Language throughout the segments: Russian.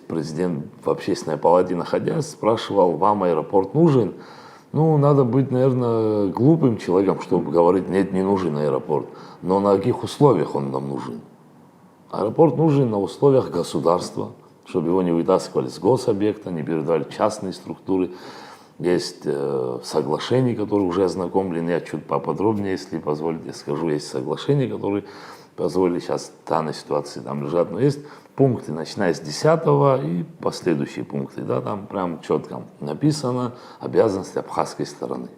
президент в общественной палате находясь, спрашивал, вам аэропорт нужен? Ну, надо быть, наверное, глупым человеком, чтобы говорить, нет, не нужен аэропорт. Но на каких условиях он нам нужен? Аэропорт нужен на условиях государства, чтобы его не вытаскивали с гособъекта, не передавали в частные структуры. Есть соглашения, которые уже ознакомлены, я чуть поподробнее, если позволите, скажу, есть соглашения, которые позволили сейчас в данной ситуации там лежат, но есть пункты, начиная с 10 и последующие пункты, да, там прям четко написано обязанности абхазской стороны.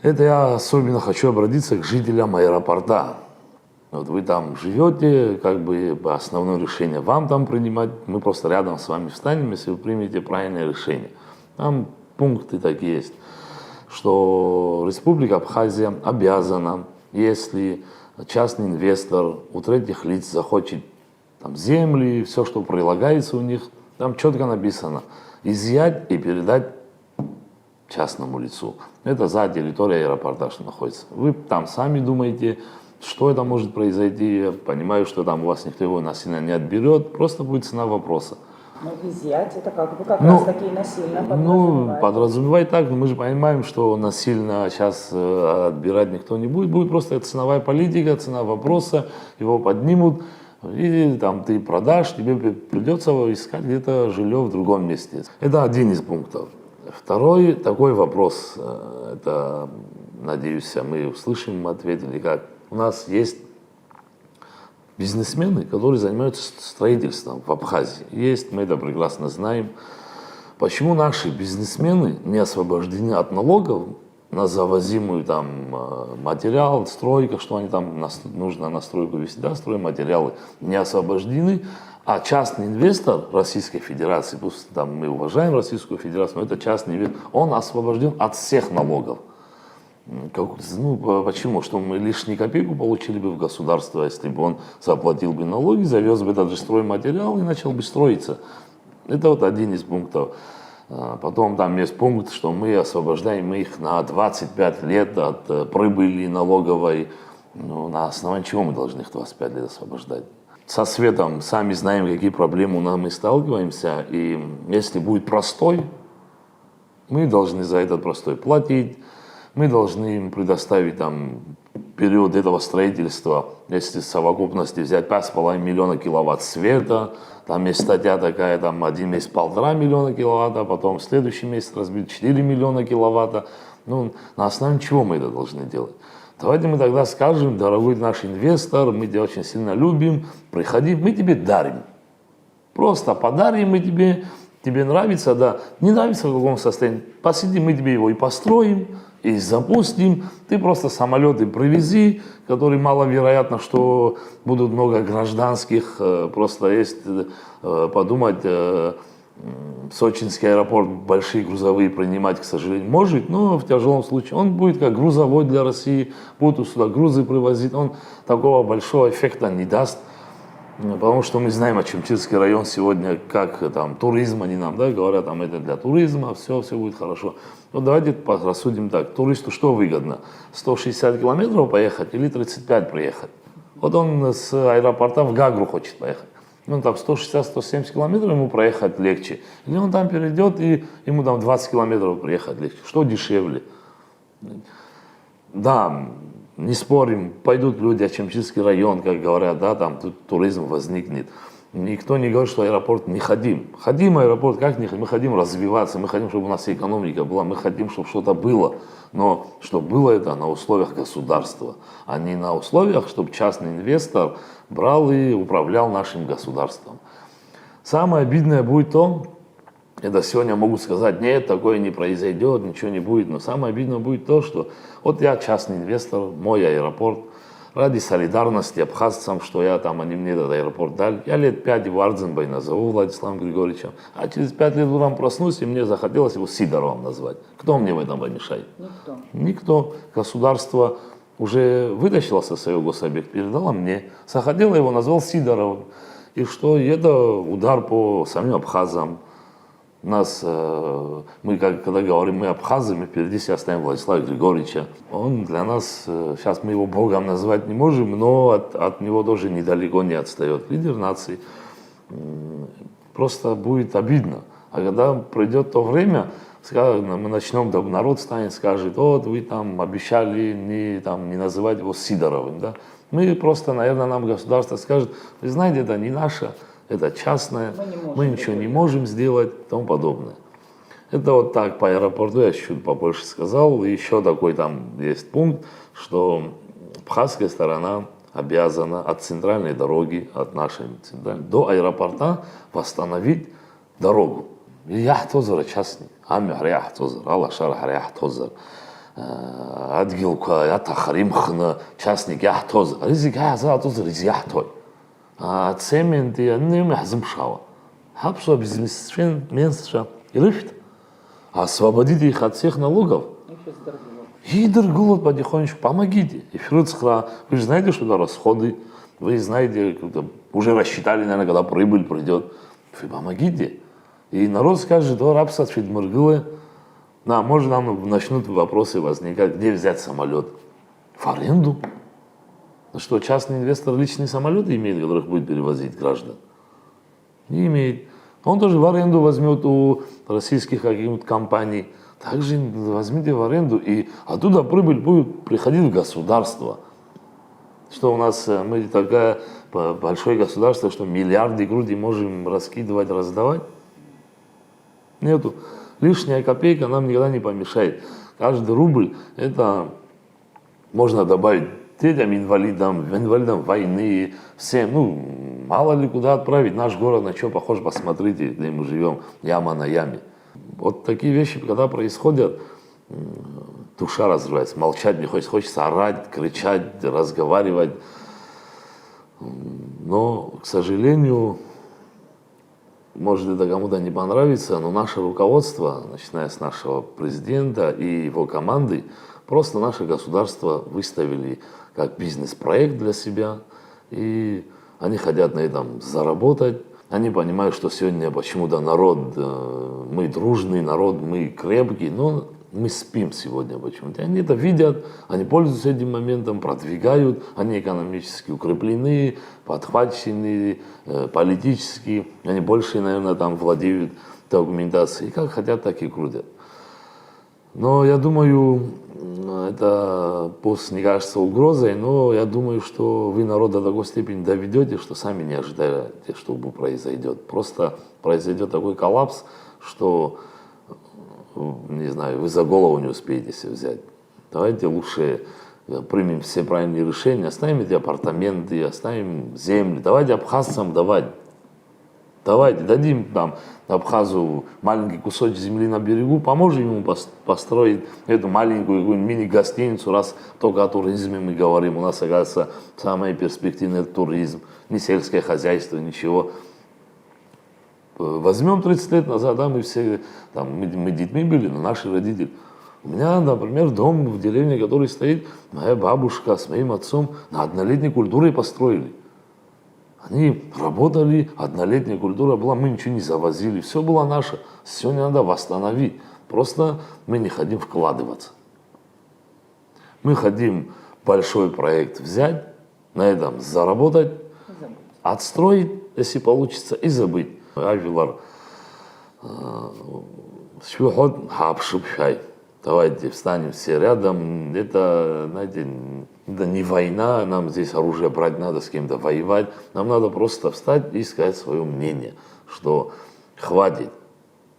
Это я особенно хочу обратиться к жителям аэропорта. Вот вы там живете, как бы основное решение вам там принимать, мы просто рядом с вами встанем, если вы примете правильное решение. Там пункты такие есть, что Республика Абхазия обязана, если частный инвестор у третьих лиц захочет там, земли, все, что прилагается у них, там четко написано, изъять и передать частному лицу. Это за территорией аэропорта, что находится. Вы там сами думаете, что это может произойти. Я понимаю, что там у вас никто его насильно не отберет, просто будет цена вопроса. Но изъять это как бы как раз таки насильно подразумевает. Ну, подразумевает так, но мы же понимаем, что насильно сейчас отбирать никто не будет. Будет просто ценовая политика, цена вопроса, его поднимут, и там ты продашь, тебе придется искать где-то жилье в другом месте. Это один из пунктов. Второй такой вопрос, это, надеюсь, мы услышим, ответили как. У нас есть бизнесмены, которые занимаются строительством в Абхазии. Есть, мы это прекрасно знаем. Почему наши бизнесмены не освобождены от налогов на завозимую там материал, стройка, что они там нужно на стройку вести, да, стройматериалы, не освобождены, а частный инвестор Российской Федерации, пусть там мы уважаем Российскую Федерацию, но это частный инвестор, он освобожден от всех налогов. Ну, почему? Что мы лишнюю копейку получили бы в государство, если бы он заплатил бы налоги, завез бы этот же стройматериал и начал бы строиться. Это вот один из пунктов. Потом там есть пункт, что мы освобождаем их на 25 лет от прибыли налоговой. Ну, на основании чего мы должны их 25 лет освобождать? Со светом сами знаем, какие проблемы мы сталкиваемся. И если будет простой, мы должны за этот простой платить. Мы должны им предоставить там период этого строительства, если в совокупности взять 5,5 миллиона киловатт света, там есть статья такая, там один месяц 1,5 миллиона киловатта, потом в следующий месяц разбить 4 миллиона киловатта. Ну, на основании чего мы это должны делать? Давайте мы тогда скажем, дорогой наш инвестор, мы тебя очень сильно любим, приходи, мы тебе дарим. Просто подарим мы тебе нравится, да, не нравится в каком состоянии, посиди, мы тебе его и построим, и запустим, ты просто самолеты привези, которые маловероятно, что будут много гражданских, просто есть подумать, Сочинский аэропорт большие грузовые принимать, к сожалению, может, но в тяжелом случае он будет как грузовой для России, будут сюда грузы привозить, он такого большого эффекта не даст. Потому что мы знаем, о Чемчирский район сегодня, как там туризм, они нам говорят, там это для туризма, все будет хорошо. Но давайте рассудим так, туристу что выгодно? 160 километров поехать или 35 приехать? Вот он с аэропорта в Гагру хочет поехать. Ну там 160-170 километров ему проехать легче. Или он там перейдет и ему там 20 километров приехать легче. Что дешевле? Да, не спорим, пойдут люди, а Чемчирский район, как говорят, да, там тут туризм возникнет. Никто не говорит, что аэропорт не ходим. Ходим аэропорт, как не ходим? Мы хотим развиваться, мы хотим, чтобы у нас экономика была, мы хотим, чтобы что-то было. Но чтобы было это на условиях государства, а не на условиях, чтобы частный инвестор брал и управлял нашим государством. Самое обидное будет то, это сегодня могут сказать, нет, такое не произойдет, ничего не будет. Но самое обидное будет то, что вот я частный инвестор, мой аэропорт, ради солидарности абхазцам, что я там, они мне этот аэропорт дали. Я лет 5 его Ардзенбай назову Владиславом Григорьевичем, а через 5 лет утром проснусь, и мне захотелось его Сидоровым назвать. Кто мне в этом помешает? Никто. Никто. Государство уже вытащило со своего гособъекта, передало мне. Захотело его, назвал Сидоровым. И что? И это удар по самим абхазам. Нас, мы когда говорим, мы абхазы, мы впереди себя ставим Владислава Григорьевича. Он для нас, сейчас мы его Богом назвать не можем, но от него тоже недалеко не отстает. Лидер нации. просто будет обидно. А когда придет то время, мы начнем, да, народ станет, скажет: вот вы там обещали не называть его Сидоровым. Да? Мы просто, наверное, нам государство скажет: вы знаете, это не наше, это частное, мы ничего не можем сделать и тому подобное. Это вот так по аэропорту я чуть побольше сказал. И еще такой там есть пункт, что абхазская сторона обязана от центральной дороги, от нашей центральной, до аэропорта восстановить дорогу. Я тоже частник. Ами хрях тоже, Алла шар хрях тоже. Адгилка, я тахрим хна, частник я тоже. Ризик я за тоже ризик я той. А цемент я не мехзим шава. Хапшо бизнесмен меньше и лифт. Освободите их от всех налогов. И торгуют потихонечку, помогите. И Фирцхра, вы же знаете, что это расходы, вы знаете, уже рассчитали, наверное, когда прибыль придет. Вы помогите. И народ скажет: о, рабство Фидмургылы. Да, может, нам начнут вопросы возникать, где взять самолет? В аренду. Ну что, частный инвестор личные самолеты имеет, которых будет перевозить граждан? Не имеет. Он тоже в аренду возьмет у российских каких-нибудь компаний. Также возьмите в аренду, и оттуда прибыль будет приходить в государство. Что у нас, мы такое большое государство, что миллиарды грудей можем раскидывать, раздавать? Нету. Лишняя копейка нам никогда не помешает. Каждый рубль, это можно добавить детям, инвалидам войны, всем. Ну, мало ли куда отправить. Наш город на что похож, посмотрите, где мы живем, яма на яме. Вот такие вещи, когда происходят, душа разрывается, молчать не хочется, хочется орать, кричать, разговаривать. Но, к сожалению, может, это кому-то не понравится, но наше руководство, начиная с нашего президента и его команды, просто наше государство выставили как бизнес-проект для себя, и они хотят на этом заработать. Они понимают, что сегодня почему-то народ, мы дружный народ, мы крепкий, но мы спим сегодня почему-то. Они это видят, они пользуются этим моментом, продвигают, они экономически укреплены, подхвачены, политически, они больше, наверное, там владеют документацией. Как хотят, так и крутят. Но я думаю, это пост не кажется угрозой, но я думаю, что вы народ до такой степени доведете, что сами не ожидаете, что произойдет. Просто произойдет такой коллапс, что, не знаю, вы за голову не успеете себя взять. Давайте лучше примем все правильные решения, оставим эти апартаменты, оставим земли, давайте абхазцам давать. Давайте дадим там Абхазу маленький кусочек земли на берегу, поможем ему построить эту маленькую мини-гостиницу, раз только о туризме мы говорим. У нас, оказывается, самый перспективный туризм, не сельское хозяйство, ничего. Возьмем 30 лет назад, да, мы все, там, мы детьми были, но наши родители. У меня, например, дом в деревне, который стоит, моя бабушка с моим отцом на однолетней культуре построили. Они работали, однолетняя культура была, мы ничего не завозили, все было наше. Сегодня надо восстановить. Просто мы не хотим вкладываться. Мы хотим большой проект взять, на этом заработать, отстроить, если получится, и забыть. Давайте встанем все рядом. Это, знаете, это не война, нам здесь оружие брать надо, с кем-то воевать. Нам надо просто встать и сказать свое мнение, что хватит.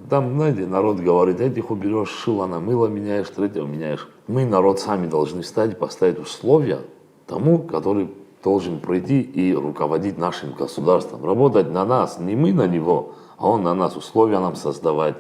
Там, знаете, народ говорит: этих уберешь, шило на мыло меняешь, третьего меняешь. Мы, народ, сами должны встать и поставить условия тому, который должен прийти и руководить нашим государством. Работать на нас, не мы на него, а он на нас, условия нам создавать.